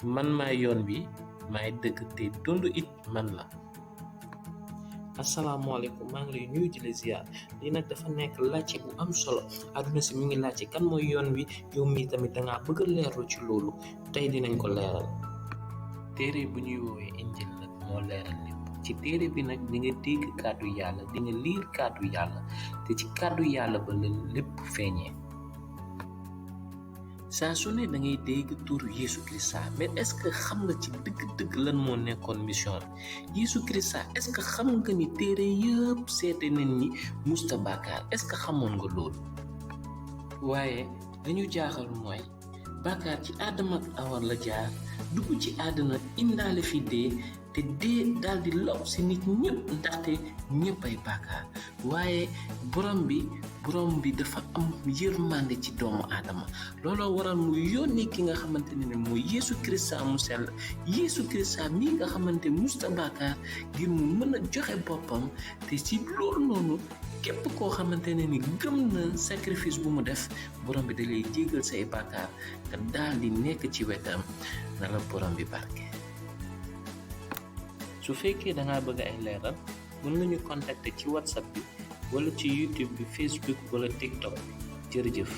man maay yoon bi maay dëgg te dund it man la. asalaamaaleykum maa ngi lay nuyu di la ziar lii nag dafa nekk laajte bu am solo àdduna si mi ngi laajte kan mooy yoon wi yow mii tamit dangaa bëgg a leerlu ci loolu tey dinañ ko leeral. téere bu ñuy woowee injil nag moo leeral lépp ci téere bi nag di nga dégg kàddu yàlla di nga liir kàddu yàlla te ci kàddu yàlla ba la lépp feeñee. saa su ne da ngay dégg turu Yesu Krista mais est-ce que xam nga ci dëgg-dëgg lan moo nekkoon mission Yesu Krista est-ce que xam nga ni téere yëpp seete nañ ni musta bàkkaar est-ce que xamoon nga loolu. waaye dañu jaaxal mooy bàkkaar ci Aadama ak Awa la jaar dugg ci àddina indaale fi dee te dee daal di law si nit ñëpp ndaxte ñëpp ay bàkkaar waaye borom bi dafa am yërmande ci doomu aadama looloo waral mu yónni ki nga xamante ne mooy Yesu Krista mu sell Yesu Krista mii nga xamante musta bàkkaar ngir mu mën a joxe boppam te ci loolu noonu képp koo xamante ne ni gëm na sacrifice bu mu def borom bi da lay jéggal say bàkkaar nga daal di nekk ci wetam na la borom bi barke. su fekkee da ngaa bëgg ay leeral mën nga ñu contacter ci WhatsApp bi wala ci YouTube bi Facebook wala TikTok bi jërëjëf.